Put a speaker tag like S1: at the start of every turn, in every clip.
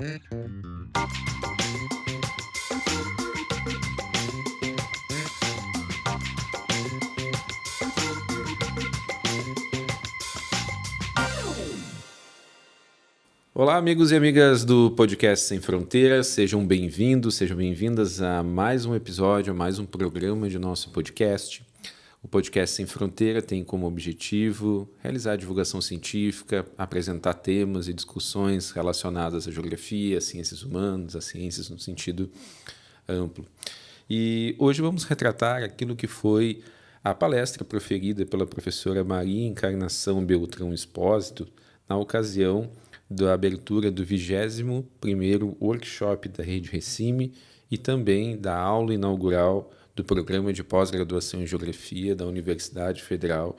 S1: Olá, amigos e amigas do Podcast Sem Fronteiras, sejam bem-vindos, sejam bem-vindas a mais um episódio, a mais um programa de nosso podcast. O Podcast Sem Fronteira tem como objetivo realizar divulgação científica, apresentar temas e discussões relacionadas à geografia, às ciências humanas, às ciências no sentido amplo. E hoje vamos retratar aquilo que foi a palestra proferida pela professora Maria Encarnação Beltrão Espósito na ocasião da abertura do 21º workshop da Rede Recime e também da aula inaugural do Programa de Pós-Graduação em Geografia da Universidade Federal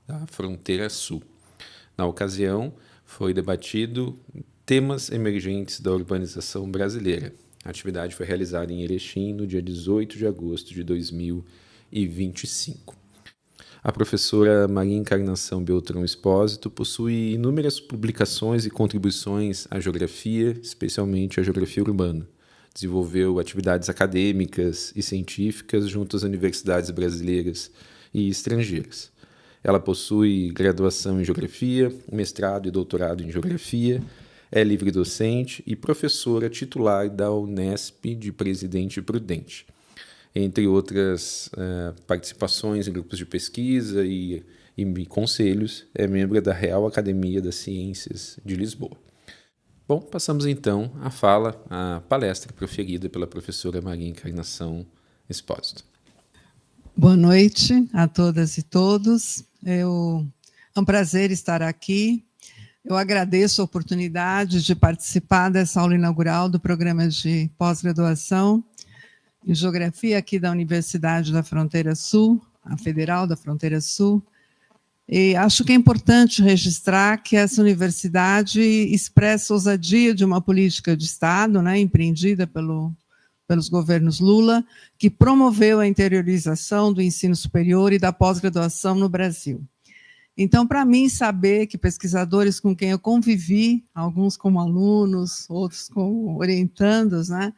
S1: da Fronteira Sul. Na ocasião, foi debatido temas emergentes da urbanização brasileira. A atividade foi realizada em Erechim no dia 18 de agosto de 2025. A professora Maria Encarnação Beltrão Espósito possui inúmeras publicações e contribuições à geografia, especialmente à geografia urbana. Desenvolveu atividades acadêmicas e científicas junto às universidades brasileiras e estrangeiras. Ela possui graduação em geografia, mestrado e doutorado em geografia, é livre docente e professora titular da Unesp de Presidente Prudente. Entre outras participações em grupos de pesquisa e conselhos, é membro da Real Academia das Ciências de Lisboa. Bom, passamos então à palestra proferida pela professora Maria Encarnação Espósito.
S2: Boa noite a todas e todos. É um prazer estar aqui. Eu agradeço a oportunidade de participar dessa aula inaugural do programa de pós-graduação em Geografia aqui da Universidade da Fronteira Sul, a Federal da Fronteira Sul. E acho que é importante registrar que essa universidade expressa a ousadia de uma política de Estado, né, empreendida pelos governos Lula, que promoveu a interiorização do ensino superior e da pós-graduação no Brasil. Então, para mim, saber que pesquisadores com quem eu convivi, alguns como alunos, outros como orientandos, né,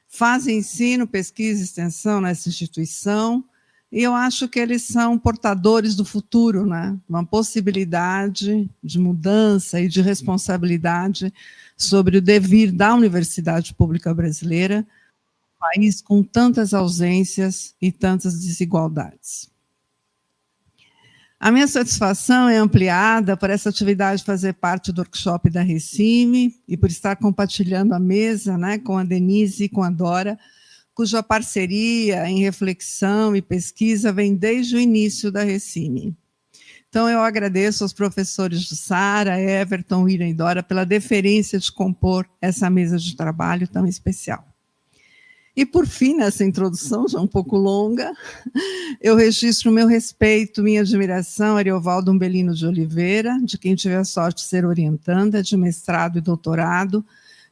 S2: fazem ensino, pesquisa e extensão nessa instituição, e eu acho que eles são portadores do futuro, né? Uma possibilidade de mudança e de responsabilidade sobre o devir da Universidade Pública Brasileira, um país com tantas ausências e tantas desigualdades. A minha satisfação é ampliada por essa atividade fazer parte do workshop da Recime e por estar compartilhando a mesa, né, com a Denise e com a Dora, cuja parceria em reflexão e pesquisa vem desde o início da Recime. Então, eu agradeço aos professores de Sara, Everton, William e Dora pela deferência de compor essa mesa de trabalho tão especial. E, por fim, nessa introdução, já um pouco longa, eu registro o meu respeito, minha admiração a Ariovaldo Umbelino de Oliveira, de quem tive a sorte de ser orientanda de mestrado e doutorado,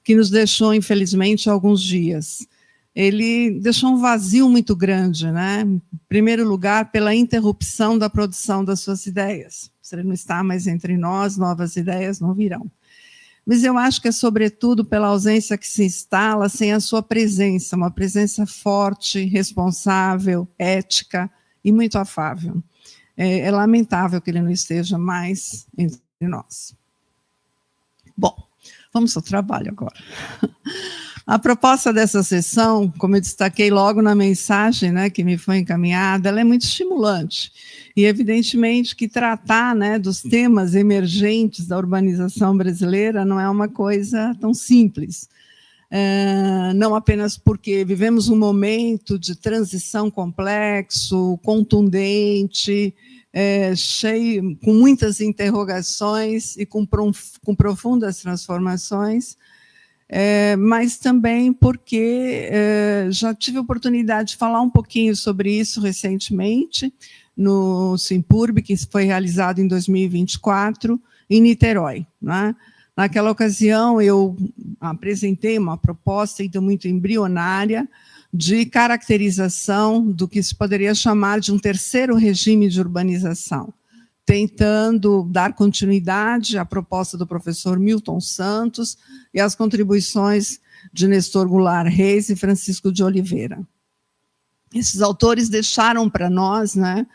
S2: que nos deixou, infelizmente, há alguns dias. Ele deixou um vazio muito grande, né? Em primeiro lugar, pela interrupção da produção das suas ideias. Se ele não está mais entre nós, novas ideias não virão. Mas eu acho que é, sobretudo, pela ausência que se instala sem a sua presença, uma presença forte, responsável, ética e muito afável. É lamentável que ele não esteja mais entre nós. Bom, vamos ao trabalho agora. A proposta dessa sessão, como eu destaquei logo na mensagem, né, que me foi encaminhada, ela é muito estimulante. E, evidentemente, que tratar, né, dos temas emergentes da urbanização brasileira não é uma coisa tão simples. Não apenas porque vivemos um momento de transição complexo, contundente, cheio, com muitas interrogações e com profundas transformações, mas também porque já tive a oportunidade de falar um pouquinho sobre isso recentemente, no Simpurb, que foi realizado em 2024, em Niterói, né? Naquela ocasião, eu apresentei uma proposta ainda muito embrionária de caracterização do que se poderia chamar de um terceiro regime de urbanização, tentando dar continuidade à proposta do professor Milton Santos e às contribuições de Nestor Goulart Reis e Francisco de Oliveira. Esses autores deixaram para nós, né,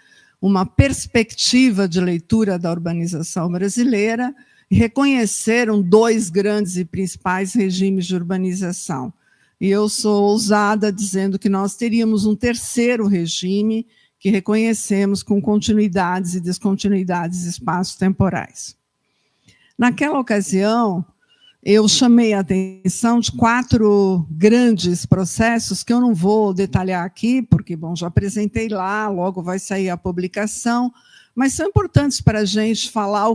S2: uma perspectiva de leitura da urbanização brasileira e reconheceram 2 grandes e principais regimes de urbanização. E eu sou ousada dizendo que nós teríamos um terceiro regime que reconhecemos com continuidades e descontinuidades espaço-temporais. Naquela ocasião, eu chamei a atenção de 4 grandes processos que eu não vou detalhar aqui, porque, bom, já apresentei lá, logo vai sair a publicação, mas são importantes para a gente falar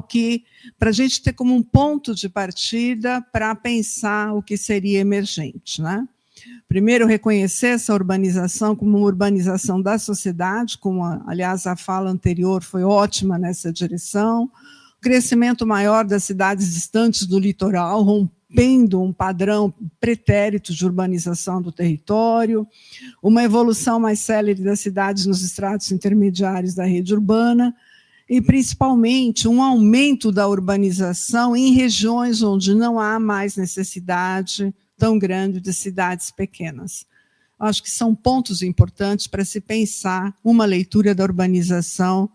S2: para a gente ter como um ponto de partida para pensar o que seria emergente, né? Primeiro, reconhecer essa urbanização como uma urbanização da sociedade, aliás, a fala anterior foi ótima nessa direção, crescimento maior das cidades distantes do litoral, rompendo um padrão pretérito de urbanização do território, uma evolução mais célere das cidades nos estratos intermediários da rede urbana, e, principalmente, um aumento da urbanização em regiões onde não há mais necessidade tão grande de cidades pequenas. Acho que são pontos importantes para se pensar uma leitura da urbanização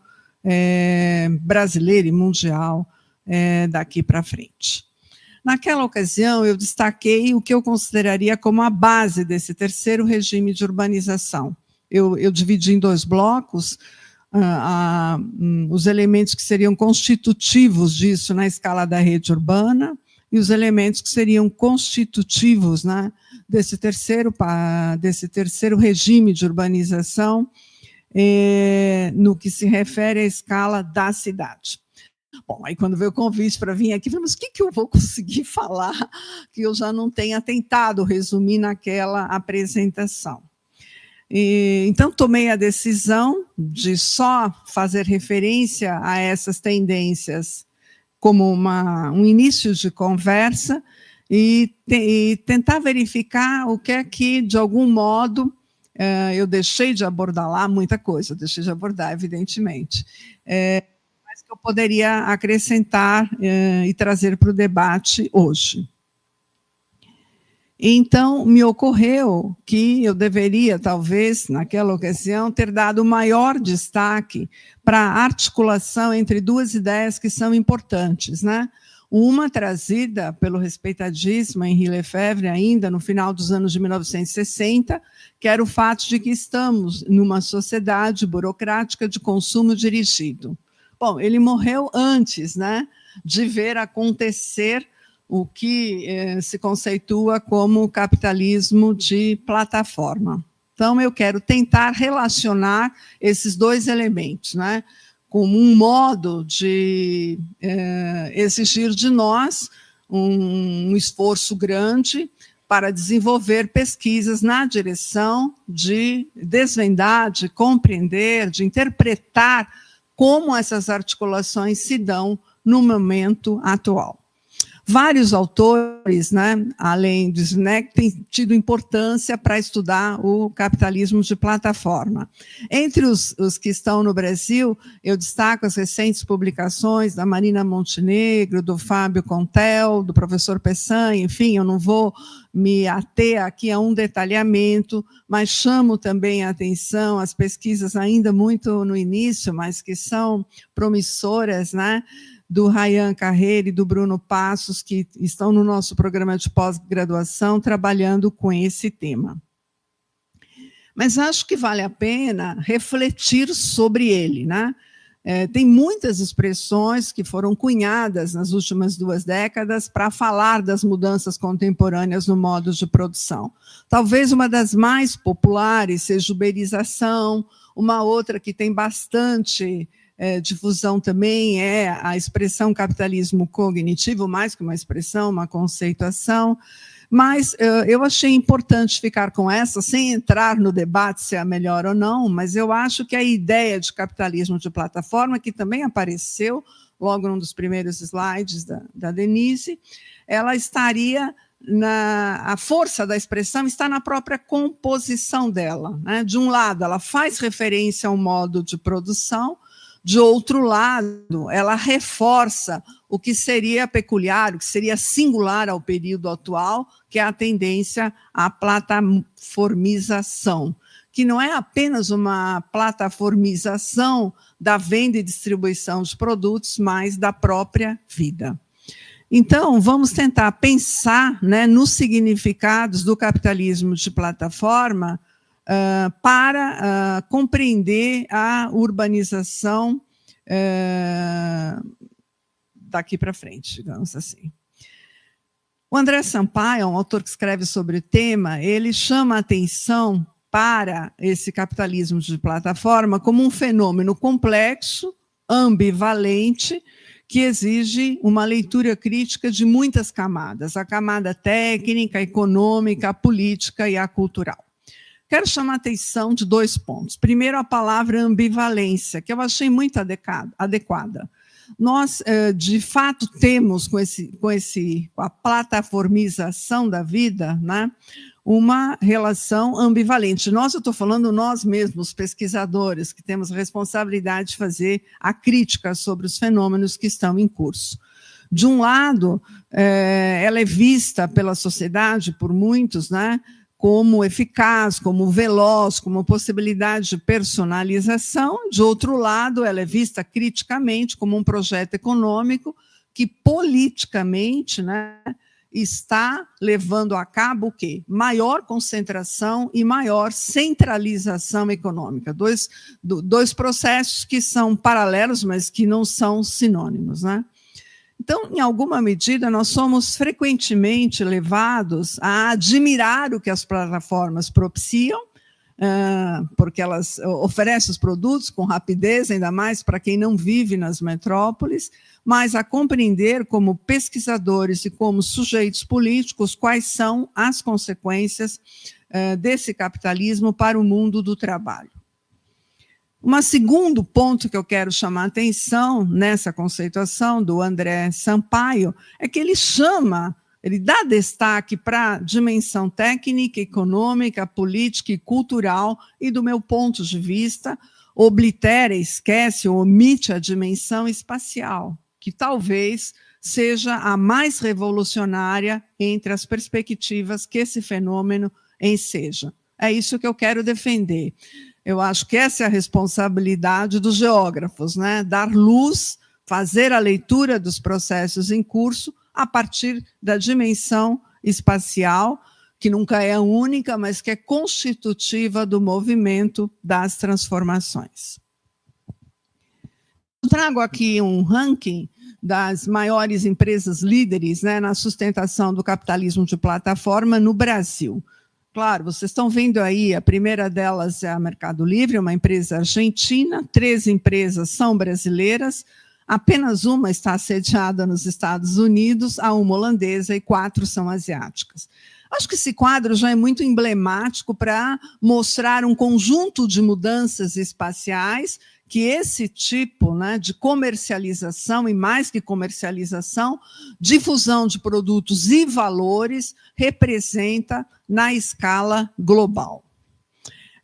S2: brasileira e mundial daqui para frente. Naquela ocasião, eu destaquei o que eu consideraria como a base desse terceiro regime de urbanização. Eu dividi em 2 blocos os elementos que seriam constitutivos disso na escala da rede urbana e os elementos que seriam constitutivos, né, desse terceiro regime de urbanização no que se refere à escala da cidade. Bom, aí quando veio o convite para vir aqui, eu falei, mas o que eu vou conseguir falar que eu já não tenha tentado resumir naquela apresentação? Então, tomei a decisão de só fazer referência a essas tendências como um início de conversa e tentar verificar o que é que, de algum modo, eu deixei de abordar lá, muita coisa, eu deixei de abordar, evidentemente, mas que eu poderia acrescentar e trazer para o debate hoje. Então, me ocorreu que eu deveria, talvez, naquela ocasião, ter dado maior destaque para a articulação entre 2 ideias que são importantes, né? Uma trazida pelo respeitadíssimo Henri Lefebvre, ainda no final dos anos de 1960, que era o fato de que estamos numa sociedade burocrática de consumo dirigido. Bom, ele morreu antes, né, de ver acontecer o que se conceitua como capitalismo de plataforma. Então, eu quero tentar relacionar esses 2 elementos, né, como um modo de exigir de nós um esforço grande para desenvolver pesquisas na direção de desvendar, de compreender, de interpretar como essas articulações se dão no momento atual. Vários autores, né, além do Zweig, têm tido importância para estudar o capitalismo de plataforma. Entre os que estão no Brasil, eu destaco as recentes publicações da Marina Montenegro, do Fábio Contel, do professor Peçanha, enfim, eu não vou me ater aqui a um detalhamento, mas chamo também a atenção as pesquisas ainda muito no início, mas que são promissoras, né, do Rayan Carreira e do Bruno Passos, que estão no nosso programa de pós-graduação, trabalhando com esse tema. Mas acho que vale a pena refletir sobre ele, né? Tem muitas expressões que foram cunhadas nas últimas 2 décadas para falar das mudanças contemporâneas no modo de produção. Talvez uma das mais populares seja uberização, uma outra que tem bastante difusão também é a expressão capitalismo cognitivo, mais que uma expressão, uma conceituação, mas eu achei importante ficar com essa, sem entrar no debate se é a melhor ou não, mas eu acho que a ideia de capitalismo de plataforma, que também apareceu logo num dos primeiros slides da Denise, ela estaria a força da expressão está na própria composição dela, né? De um lado, ela faz referência ao modo de produção, De outro lado, ela reforça o que seria peculiar, o que seria singular ao período atual, que é a tendência à plataformização, que não é apenas uma plataformização da venda e distribuição de produtos, mas da própria vida. Então, vamos tentar pensar, né, nos significados do capitalismo de plataforma para compreender a urbanização daqui para frente, digamos assim. O André Sampaio, um autor que escreve sobre o tema, ele chama a atenção para esse capitalismo de plataforma como um fenômeno complexo, ambivalente, que exige uma leitura crítica de muitas camadas, a camada técnica, a econômica, a política e a cultural. Quero chamar a atenção de 2 pontos. Primeiro, a palavra ambivalência, que eu achei muito adequada. Nós, de fato, temos com a plataformização da vida, né, uma relação ambivalente. Eu estou falando nós mesmos, pesquisadores, que temos a responsabilidade de fazer a crítica sobre os fenômenos que estão em curso. De um lado, ela é vista pela sociedade, por muitos, né, como eficaz, como veloz, como possibilidade de personalização. De outro lado, ela é vista criticamente como um projeto econômico que, politicamente, né, está levando a cabo o quê? Maior concentração e maior centralização econômica. Dois processos que são paralelos, mas que não são sinônimos, né? Então, em alguma medida, nós somos frequentemente levados a admirar o que as plataformas propiciam, porque elas oferecem os produtos com rapidez, ainda mais para quem não vive nas metrópoles, mas a compreender como pesquisadores e como sujeitos políticos quais são as consequências desse capitalismo para o mundo do trabalho. Um segundo ponto que eu quero chamar a atenção nessa conceituação do André Sampaio é que ele dá destaque para a dimensão técnica, econômica, política e cultural e, do meu ponto de vista, oblitera, esquece ou omite a dimensão espacial, que talvez seja a mais revolucionária entre as perspectivas que esse fenômeno enseja. É isso que eu quero defender. Eu acho que essa é a responsabilidade dos geógrafos, né? Dar luz, fazer a leitura dos processos em curso a partir da dimensão espacial, que nunca é única, mas que é constitutiva do movimento das transformações. Eu trago aqui um ranking das maiores empresas líderes, né, na sustentação do capitalismo de plataforma no Brasil. Claro, vocês estão vendo aí, a primeira delas é a Mercado Livre, uma empresa argentina, 3 empresas são brasileiras, apenas uma está sediada nos Estados Unidos, a uma holandesa e 4 são asiáticas. Acho que esse quadro já é muito emblemático para mostrar um conjunto de mudanças espaciais que esse tipo, né, de comercialização, e mais que comercialização, difusão de produtos e valores, representa na escala global.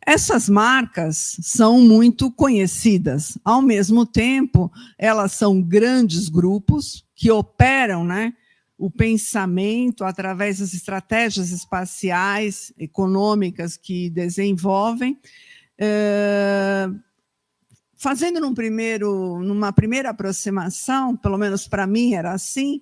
S2: Essas marcas são muito conhecidas. Ao mesmo tempo, elas são grandes grupos que operam, né, o pensamento através das estratégias espaciais, econômicas que desenvolvem, fazendo numa primeira aproximação, pelo menos para mim era assim,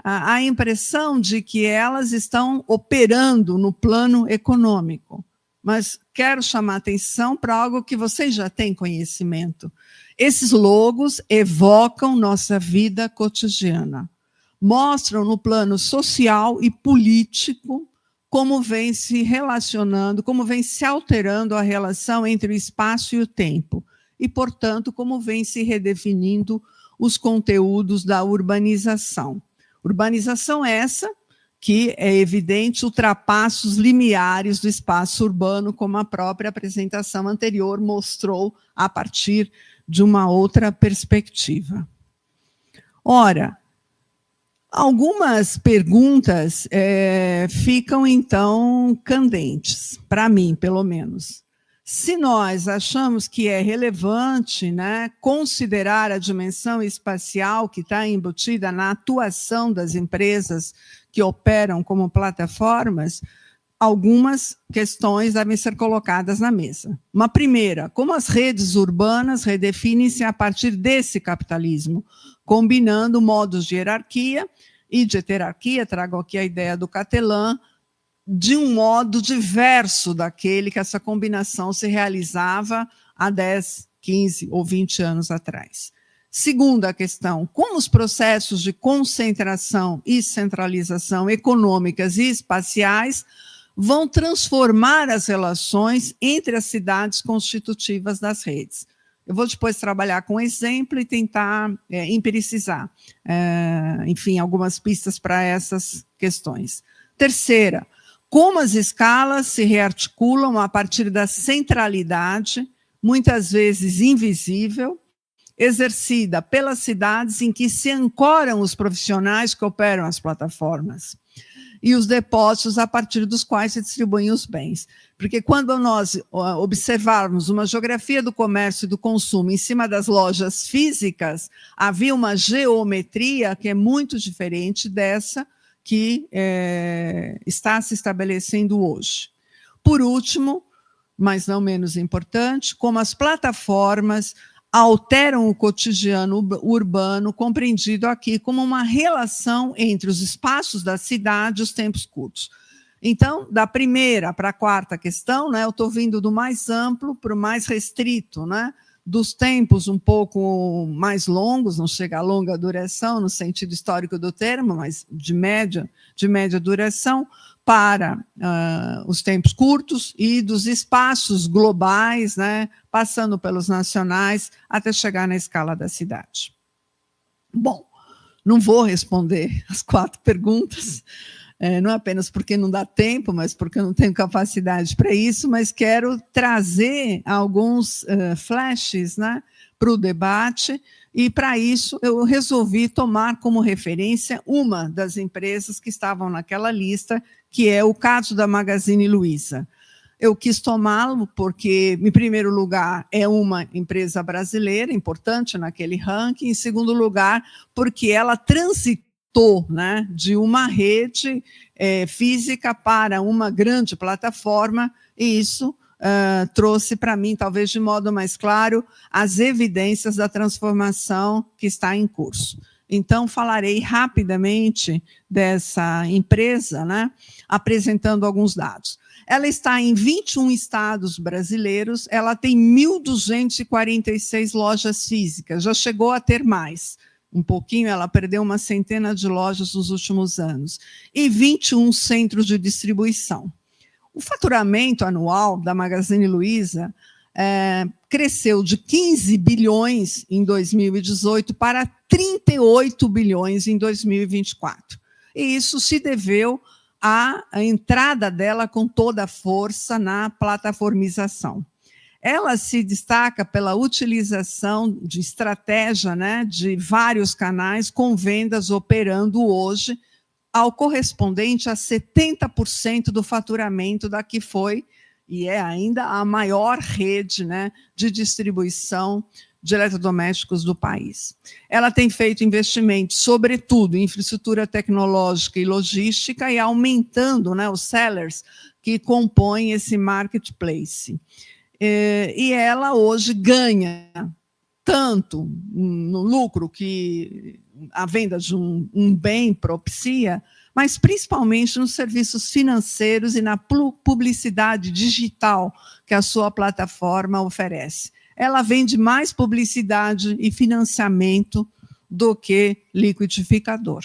S2: a impressão de que elas estão operando no plano econômico. Mas quero chamar a atenção para algo que vocês já têm conhecimento. Esses logos evocam nossa vida cotidiana. Mostram no plano social e político como vem se relacionando, como vem se alterando a relação entre o espaço e o tempo. E, portanto, como vem se redefinindo os conteúdos da urbanização. Urbanização essa que, é evidente, ultrapassa os limiares do espaço urbano, como a própria apresentação anterior mostrou a partir de uma outra perspectiva. Ora, algumas perguntas ficam, então, candentes, para mim, pelo menos. Se nós achamos que é relevante, né, considerar a dimensão espacial que está embutida na atuação das empresas que operam como plataformas, algumas questões devem ser colocadas na mesa. Uma primeira, como as redes urbanas redefinem-se a partir desse capitalismo, combinando modos de hierarquia e de heterarquia, trago aqui a ideia do Catelan, de um modo diverso daquele que essa combinação se realizava há 10, 15 ou 20 anos atrás. Segunda questão, como os processos de concentração e centralização econômicas e espaciais vão transformar as relações entre as cidades constitutivas das redes. Eu vou depois trabalhar com exemplo e tentar empiricizar, enfim, algumas pistas para essas questões. Terceira, como as escalas se rearticulam a partir da centralidade, muitas vezes invisível, exercida pelas cidades em que se ancoram os profissionais que operam as plataformas e os depósitos a partir dos quais se distribuem os bens. Porque quando nós observarmos uma geografia do comércio e do consumo em cima das lojas físicas, havia uma geometria que é muito diferente dessa que está se estabelecendo hoje. Por último, mas não menos importante, como as plataformas alteram o cotidiano urbano, compreendido aqui como uma relação entre os espaços da cidade e os tempos curtos. Então, da primeira para a quarta questão, né, eu estou vindo do mais amplo para o mais restrito, né, dos tempos um pouco mais longos, não chega a longa duração no sentido histórico do termo, mas de média duração, para os tempos curtos e dos espaços globais, né, passando pelos nacionais, até chegar na escala da cidade. Bom, não vou responder as 4 perguntas, não apenas porque não dá tempo, mas porque eu não tenho capacidade para isso, mas quero trazer alguns flashes, né, para o debate, e para isso eu resolvi tomar como referência uma das empresas que estavam naquela lista, que é o caso da Magazine Luiza. Eu quis tomá-lo porque, em primeiro lugar, é uma empresa brasileira, importante naquele ranking, em segundo lugar, porque ela transitou, né, de uma rede física para uma grande plataforma, e isso trouxe para mim, talvez de modo mais claro, as evidências da transformação que está em curso. Então, falarei rapidamente dessa empresa, né, apresentando alguns dados. Ela está em 21 estados brasileiros, ela tem 1.246 lojas físicas, já chegou a ter mais. Um pouquinho, ela perdeu uma centena de lojas nos últimos anos. E 21 centros de distribuição. O faturamento anual da Magazine Luiza cresceu de 15 bilhões em 2018 para 38 bilhões em 2024. E isso se deveu à entrada dela com toda a força na plataformização. Ela se destaca pela utilização de estratégia, né, de vários canais, com vendas operando hoje ao correspondente a 70% do faturamento da que foi, e é ainda a maior rede, né, de distribuição de eletrodomésticos do país. Ela tem feito investimentos, sobretudo, em infraestrutura tecnológica e logística, e aumentando, né, os sellers que compõem esse marketplace. E ela hoje ganha tanto no lucro que a venda de um bem propicia, mas principalmente nos serviços financeiros e na publicidade digital que a sua plataforma oferece. Ela vende mais publicidade e financiamento do que liquidificador.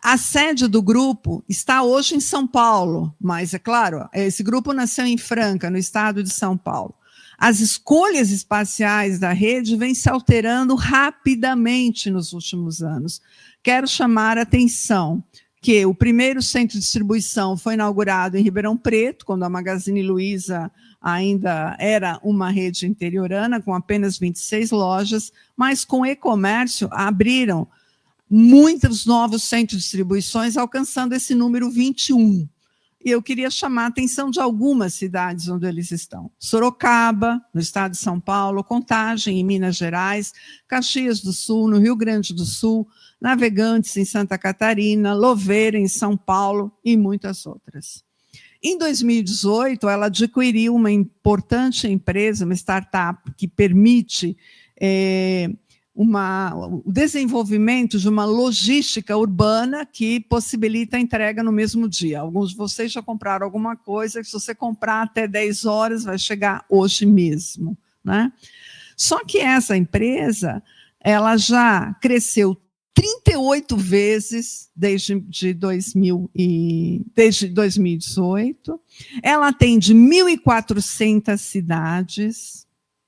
S2: A sede do grupo está hoje em São Paulo, mas, é claro, esse grupo nasceu em Franca, no estado de São Paulo. As escolhas espaciais da rede vêm se alterando rapidamente nos últimos anos. Quero chamar a atenção que o primeiro centro de distribuição foi inaugurado em Ribeirão Preto, quando a Magazine Luiza ainda era uma rede interiorana, com apenas 26 lojas, mas com e-comércio abriram muitos novos centros de distribuições, alcançando esse número 21. e eu queria chamar a atenção de algumas cidades onde eles estão. Sorocaba, no estado de São Paulo, Contagem, em Minas Gerais, Caxias do Sul, no Rio Grande do Sul, Navegantes, em Santa Catarina, Louveira, em São Paulo, e muitas outras. Em 2018, ela adquiriu uma importante empresa, uma startup, que permite o desenvolvimento de uma logística urbana que possibilita a entrega no mesmo dia. Alguns de vocês já compraram alguma coisa, que se você comprar até 10 horas, vai chegar hoje mesmo, né? Só que essa empresa, ela já cresceu 38 vezes desde 2018. Ela atende 1.400 cidades,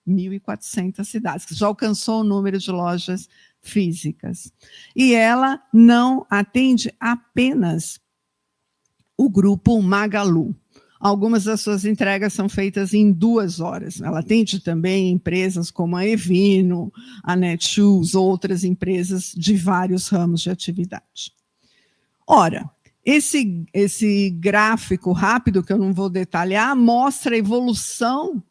S2: 1.400 cidades, que já alcançou o número de lojas físicas. E ela não atende apenas o grupo Magalu. Algumas das suas entregas são feitas em 2 horas. Ela atende também empresas como a Evino, a Netshoes, outras empresas de vários ramos de atividade. Ora, esse gráfico rápido, que eu não vou detalhar, mostra a evolução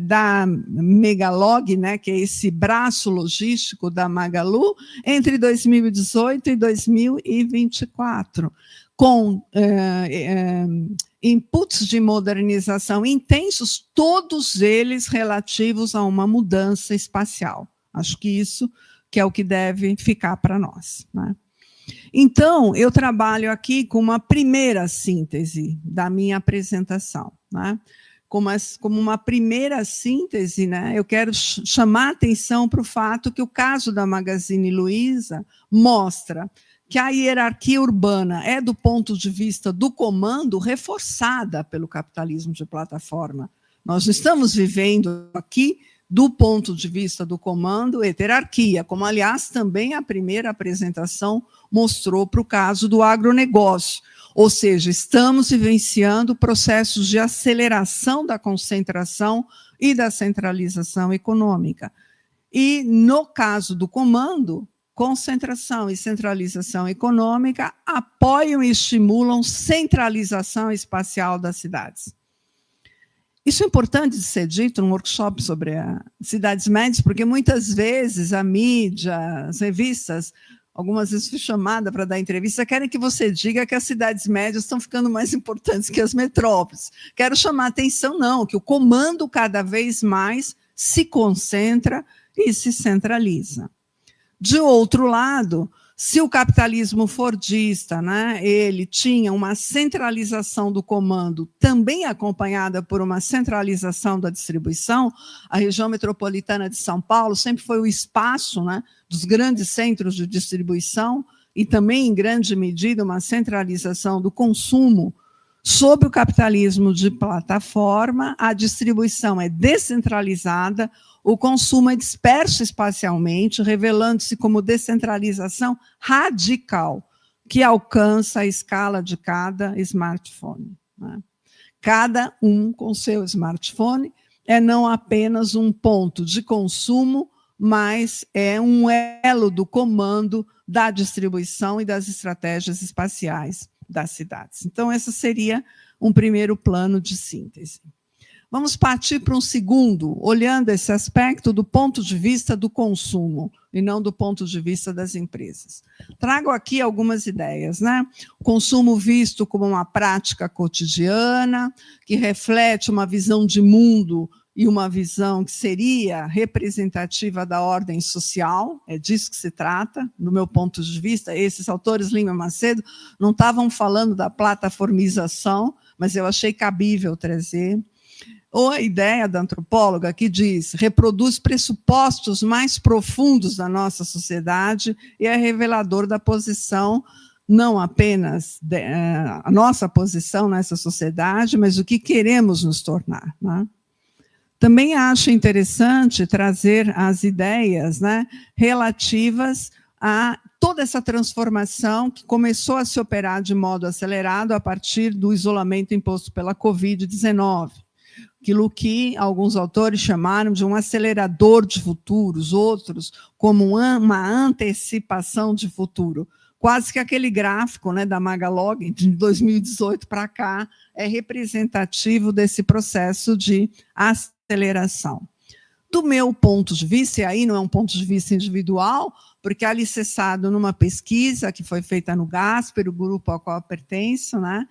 S2: da Megalog, né, que é esse braço logístico da Magalu, entre 2018 e 2024, com inputs de modernização intensos, todos eles relativos a uma mudança espacial. Acho que isso que é o que deve ficar para nós, né? Então, eu trabalho aqui com uma primeira síntese da minha apresentação, né? Como uma primeira síntese, né, eu quero chamar a atenção para o fato que o caso da Magazine Luiza mostra que a hierarquia urbana é, do ponto de vista do comando, reforçada pelo capitalismo de plataforma. Nós estamos vivendo aqui, do ponto de vista do comando, heterarquia, como, aliás, também a primeira apresentação mostrou para o caso do agronegócio. Ou seja, estamos vivenciando processos de aceleração da concentração e da centralização econômica. E, no caso do comando, concentração e centralização econômica apoiam e estimulam centralização espacial das cidades. Isso é importante de ser dito num workshop sobre cidades médias, porque muitas vezes a mídia, as revistas, algumas vezes fui chamada para dar entrevista, querem que você diga que as cidades médias estão ficando mais importantes que as metrópoles. Quero chamar a atenção, não, que o comando cada vez mais se concentra e se centraliza. De outro lado, se o capitalismo fordista, né, ele tinha uma centralização do comando, também acompanhada por uma centralização da distribuição, a região metropolitana de São Paulo sempre foi o espaço, né, dos grandes centros de distribuição e também, em grande medida, uma centralização do consumo. Sob o capitalismo de plataforma, a distribuição é descentralizada, o consumo é disperso espacialmente, revelando-se como descentralização radical, que alcança a escala de cada smartphone, né? Cada um com seu smartphone é não apenas um ponto de consumo, mas é um elo do comando da distribuição e das estratégias espaciais das cidades. Então, esse seria um primeiro plano de síntese. Vamos partir para um segundo, olhando esse aspecto do ponto de vista do consumo e não do ponto de vista das empresas. Trago aqui algumas ideias, né? O consumo visto como uma prática cotidiana, que reflete uma visão de mundo e uma visão que seria representativa da ordem social, é disso que se trata, do meu ponto de vista. Esses autores, Lima e Macedo, não estavam falando da plataformização, mas eu achei cabível trazer. Ou a ideia da antropóloga que diz, reproduz pressupostos mais profundos da nossa sociedade e é revelador da posição, não apenas a nossa posição nessa sociedade, mas o que queremos nos tornar, né? Também acho interessante trazer as ideias, né, relativas a toda essa transformação que começou a se operar de modo acelerado a partir do isolamento imposto pela Covid-19. Aquilo que alguns autores chamaram de um acelerador de futuros, outros como uma antecipação de futuro. quase que aquele gráfico, né, da Magalog, de 2018 para cá, é representativo desse processo de aceleração. Do meu ponto de vista, e aí não é um ponto de vista individual, porque é alicerçado numa pesquisa que foi feita no GASPER, o grupo ao qual eu pertenço, né,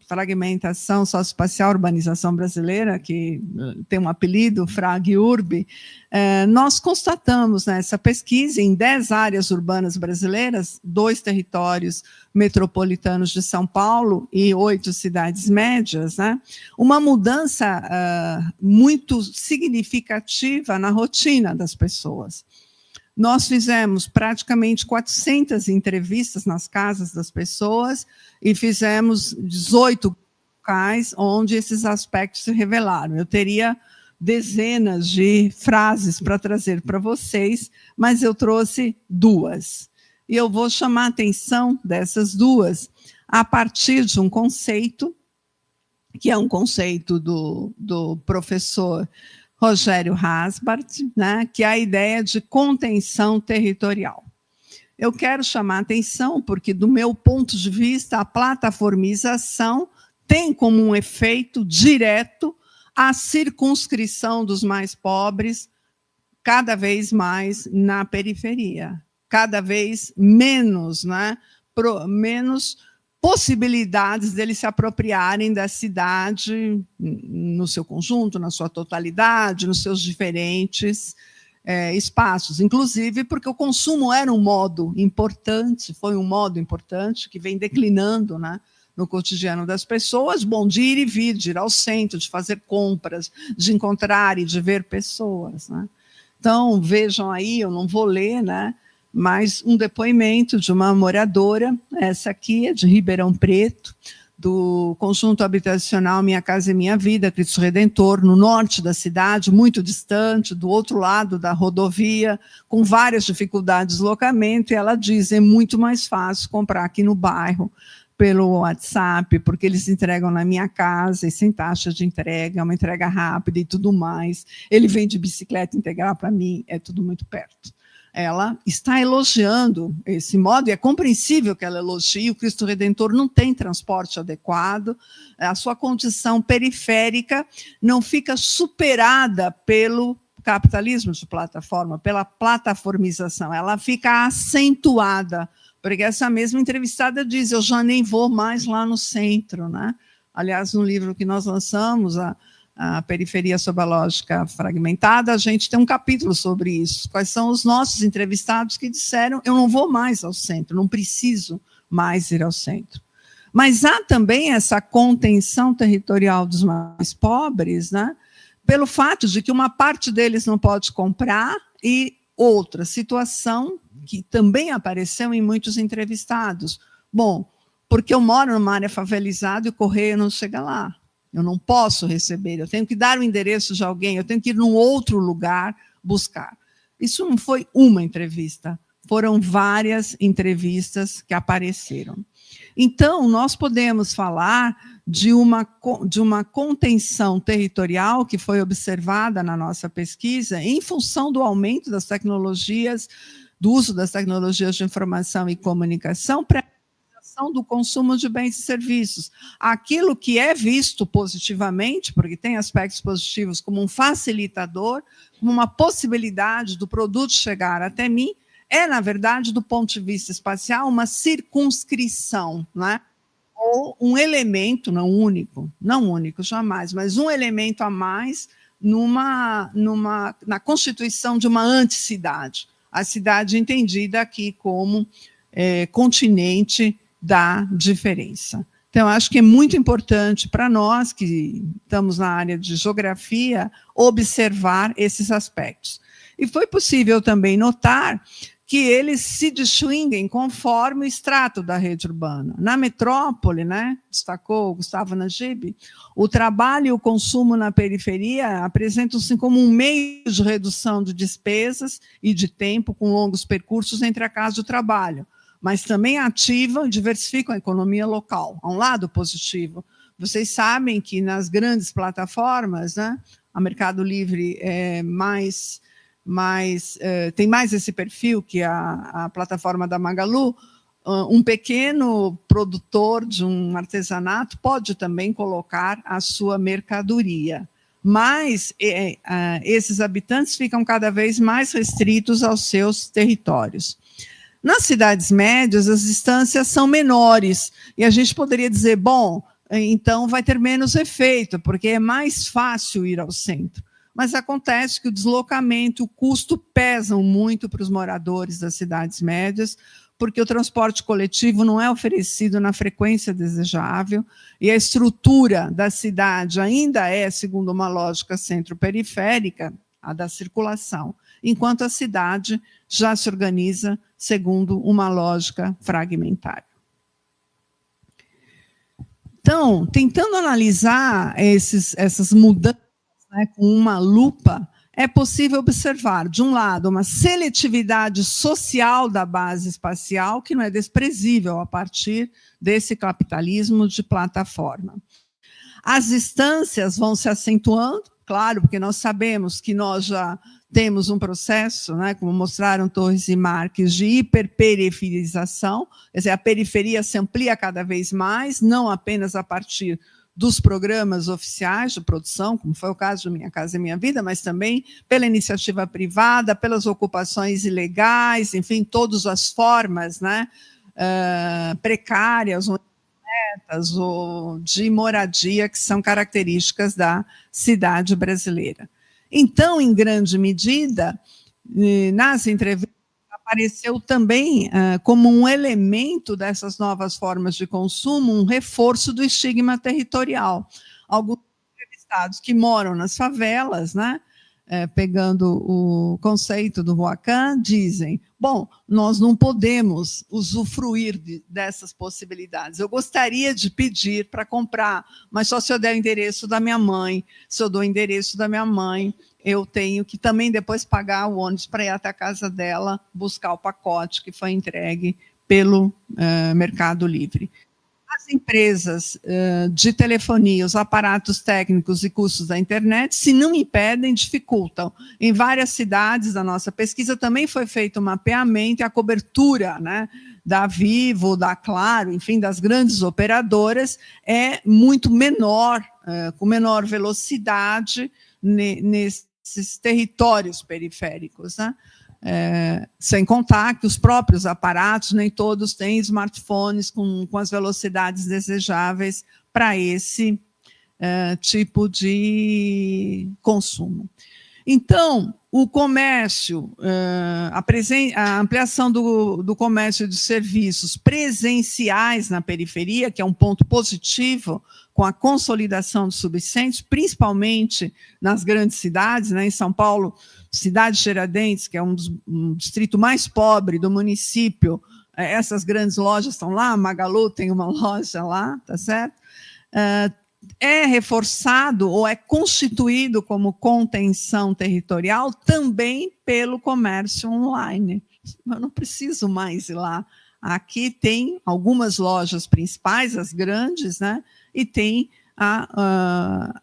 S2: Fragmentação Socioespacial Urbanização Brasileira, que tem um apelido, FRAG-URB, nós constatamos nessa pesquisa, em 10 áreas urbanas brasileiras, 2 territórios metropolitanos de São Paulo e 8 cidades médias, né, uma mudança muito significativa na rotina das pessoas. Nós fizemos praticamente 400 entrevistas nas casas das pessoas e fizemos 18 locais onde esses aspectos se revelaram. Eu teria dezenas de frases para trazer para vocês, mas eu trouxe 2. E eu vou chamar a atenção dessas 2 a partir de um conceito, que é um conceito do professor Rogério Hasbart, né, que é a ideia de contenção territorial. Eu quero chamar a atenção porque, do meu ponto de vista, a plataformização tem como um efeito direto a circunscrição dos mais pobres cada vez mais na periferia, cada vez menos, né, menos possibilidades deles se apropriarem da cidade no seu conjunto, na sua totalidade, nos seus diferentes espaços, inclusive porque o consumo era um modo importante, foi um modo importante que vem declinando, né, no cotidiano das pessoas, bom, de ir e vir, de ir ao centro, de fazer compras, de encontrar e de ver pessoas, né. Então, vejam aí, eu não vou ler, né, mas um depoimento de uma moradora, essa aqui é de Ribeirão Preto, do conjunto habitacional Minha Casa e Minha Vida, Cristo Redentor, no norte da cidade, muito distante, do outro lado da rodovia, com várias dificuldades de deslocamento, e ela diz, é muito mais fácil comprar aqui no bairro, pelo WhatsApp, porque eles entregam na minha casa, e sem taxa de entrega, é uma entrega rápida e tudo mais, ele vem de bicicleta integral para mim, é tudo muito perto. Ela está elogiando esse modo, e é compreensível que ela elogie, o Cristo Redentor não tem transporte adequado, a sua condição periférica não fica superada pelo capitalismo de plataforma, pela plataformização, ela fica acentuada, porque essa mesma entrevistada diz, eu já nem vou mais lá no centro, né? Aliás, no livro que nós lançamos, a periferia sob a lógica fragmentada, a gente tem um capítulo sobre isso. Quais são os nossos entrevistados que disseram, eu não vou mais ao centro, não preciso mais ir ao centro. Mas há também essa contenção territorial dos mais pobres, né, pelo fato de que uma parte deles não pode comprar e outra situação que também apareceu em muitos entrevistados. Bom, porque eu moro numa área favelizada e o correio não chega lá. Eu não posso receber, eu tenho que dar o endereço de alguém, eu tenho que ir num outro lugar buscar. Isso não foi uma entrevista, foram várias entrevistas que apareceram. Então, nós podemos falar de uma contenção territorial que foi observada na nossa pesquisa em função do aumento das tecnologias, do uso das tecnologias de informação e comunicação para do consumo de bens e serviços. Aquilo que é visto positivamente, porque tem aspectos positivos como um facilitador, como uma possibilidade do produto chegar até mim, é, na verdade, do ponto de vista espacial, uma circunscrição, né? Ou um elemento, não único jamais, mas um elemento a mais na constituição de uma anticidade. A cidade entendida aqui como continente da diferença. Então, acho que é muito importante para nós, que estamos na área de geografia, observar esses aspectos. E foi possível também notar que eles se distinguem conforme o extrato da rede urbana. Na metrópole, né, destacou o Gustavo Najib, o trabalho e o consumo na periferia apresentam-se como um meio de redução de despesas e de tempo com longos percursos entre a casa e o trabalho, mas também ativam e diversificam a economia local. Há um lado positivo. Vocês sabem que nas grandes plataformas, né, a Mercado Livre é mais tem mais esse perfil que a plataforma da Magalu. Um pequeno produtor de um artesanato pode também colocar a sua mercadoria, mas esses habitantes ficam cada vez mais restritos aos seus territórios. Nas cidades médias, as distâncias são menores, e a gente poderia dizer, bom, então vai ter menos efeito, porque é mais fácil ir ao centro. Mas acontece que o deslocamento, o custo pesam muito para os moradores das cidades médias, porque o transporte coletivo não é oferecido na frequência desejável, e a estrutura da cidade ainda é, segundo uma lógica centro-periférica, a da circulação, enquanto a cidade já se organiza segundo uma lógica fragmentária. Então, tentando analisar essas mudanças, né, com uma lupa, é possível observar, de um lado, uma seletividade social da base espacial, que não é desprezível a partir desse capitalismo de plataforma. As distâncias vão se acentuando, claro, porque nós sabemos que nós já temos um processo, né, como mostraram Torres e Marques, de hiperperiferização, quer dizer, a periferia se amplia cada vez mais, não apenas a partir dos programas oficiais de produção, como foi o caso de Minha Casa e Minha Vida, mas também pela iniciativa privada, pelas ocupações ilegais, enfim, todas as formas, né, precárias ou de moradia que são características da cidade brasileira. Então, em grande medida, nas entrevistas, apareceu também como um elemento dessas novas formas de consumo, um reforço do estigma territorial. Alguns entrevistados que moram nas favelas, né, pegando o conceito do Roacan, dizem, bom, nós não podemos usufruir dessas possibilidades. Eu gostaria de pedir para comprar, mas só se eu der o endereço da minha mãe. Se eu dou o endereço da minha mãe, eu tenho que também depois pagar o ônibus para ir até a casa dela, buscar o pacote que foi entregue pelo Mercado Livre. As empresas de telefonia, os aparatos técnicos e custos da internet, se não impedem, dificultam. Em várias cidades da nossa pesquisa também foi feito um mapeamento e a cobertura, né, da Vivo, da Claro, enfim, das grandes operadoras, é muito menor, com menor velocidade nesses territórios periféricos, né? Sem contar que os próprios aparatos, nem todos têm smartphones com as velocidades desejáveis para esse tipo de consumo. Então, o comércio, a ampliação do comércio de serviços presenciais na periferia, que é um ponto positivo, com a consolidação dos subcentros, principalmente nas grandes cidades, né? Em São Paulo, cidade de Tiradentes, que é um distrito mais pobre do município, essas grandes lojas estão lá, a Magalu tem uma loja lá, tá certo? É reforçado ou é constituído como contenção territorial também pelo comércio online. Eu não preciso mais ir lá. Aqui tem algumas lojas principais, as grandes, né? E tem a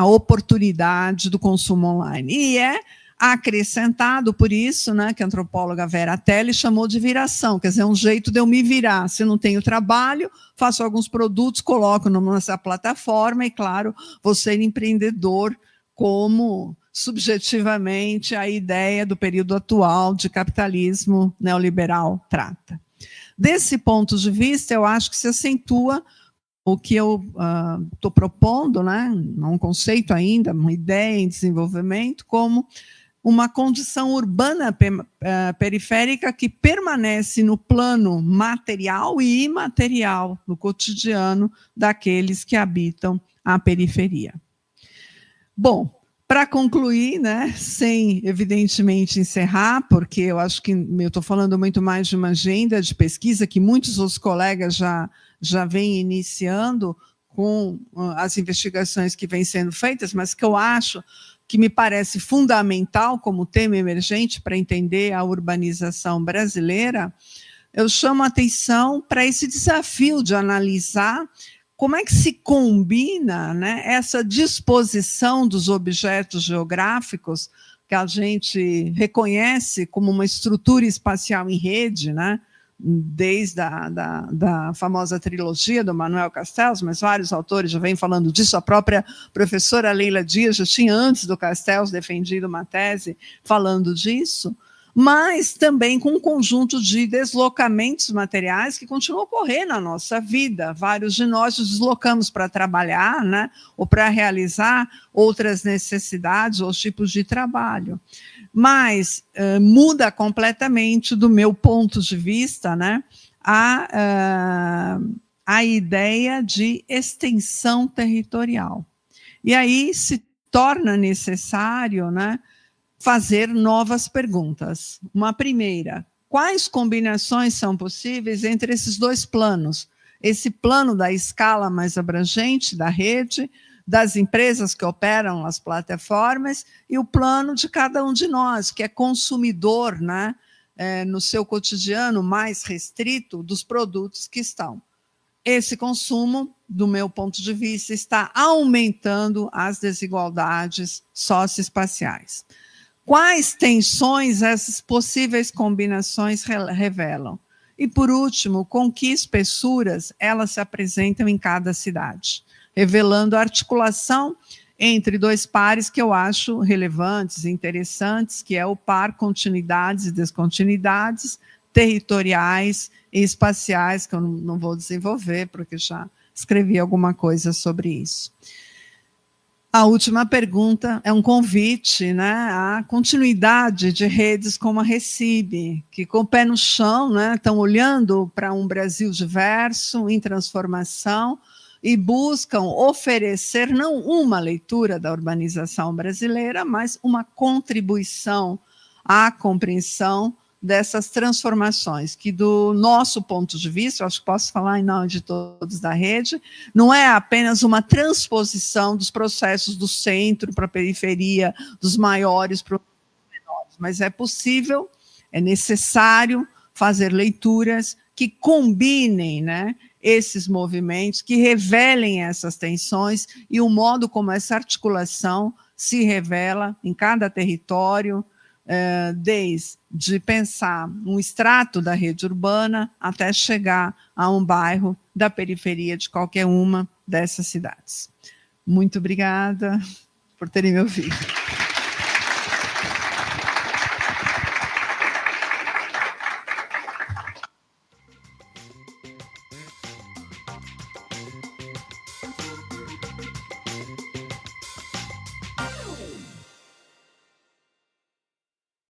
S2: oportunidade do consumo online. E é acrescentado por isso, né, que a antropóloga Vera Telly chamou de viração, quer dizer, um jeito de eu me virar. Se eu não tenho trabalho, faço alguns produtos, coloco nessa plataforma e, claro, vou ser empreendedor, como subjetivamente a ideia do período atual de capitalismo neoliberal trata. Desse ponto de vista, eu acho que se acentua o que eu estou propondo, né, um conceito ainda, uma ideia em desenvolvimento, como uma condição urbana periférica que permanece no plano material e imaterial, no cotidiano daqueles que habitam a periferia. Bom, para concluir, né, sem, evidentemente, encerrar, porque eu acho que eu estou falando muito mais de uma agenda de pesquisa que muitos outros colegas já vêm iniciando com as investigações que vêm sendo feitas, mas que eu acho que me parece fundamental como tema emergente para entender a urbanização brasileira, eu chamo a atenção para esse desafio de analisar como é que se combina, né, essa disposição dos objetos geográficos que a gente reconhece como uma estrutura espacial em rede, né? Desde da famosa trilogia do Manuel Castells, mas vários autores já vêm falando disso, a própria professora Leila Dias já tinha, antes do Castells, defendido uma tese falando disso, mas também com um conjunto de deslocamentos materiais que continuam a ocorrer na nossa vida. Vários de nós nos deslocamos para trabalhar, né, ou para realizar outras necessidades ou tipos de trabalho. Mas muda completamente, do meu ponto de vista, né, a ideia de extensão territorial. E aí se torna necessário, né, fazer novas perguntas. Uma primeira: quais combinações são possíveis entre esses dois planos? Esse plano da escala mais abrangente da rede, das empresas que operam as plataformas, e o plano de cada um de nós, que é consumidor, né, no seu cotidiano mais restrito dos produtos que estão. Esse consumo, do meu ponto de vista, está aumentando as desigualdades socioespaciais. Quais tensões essas possíveis combinações revelam? E, por último, com que espessuras elas se apresentam em cada cidade, revelando a articulação entre dois pares que eu acho relevantes e interessantes, que é o par continuidades e descontinuidades territoriais e espaciais, que eu não vou desenvolver, porque já escrevi alguma coisa sobre isso. A última pergunta é um convite, né, à continuidade de redes como a Recibe, que com o pé no chão, né, estão olhando para um Brasil diverso, em transformação, e buscam oferecer não uma leitura da urbanização brasileira, mas uma contribuição à compreensão dessas transformações, que do nosso ponto de vista, eu acho que posso falar em nome de todos da rede, não é apenas uma transposição dos processos do centro para a periferia, dos maiores para os menores, mas é possível, é necessário fazer leituras que combinem, né, esses movimentos, que revelem essas tensões e o modo como essa articulação se revela em cada território, desde pensar um extrato da rede urbana até chegar a um bairro da periferia de qualquer uma dessas cidades. Muito obrigada por terem me ouvido.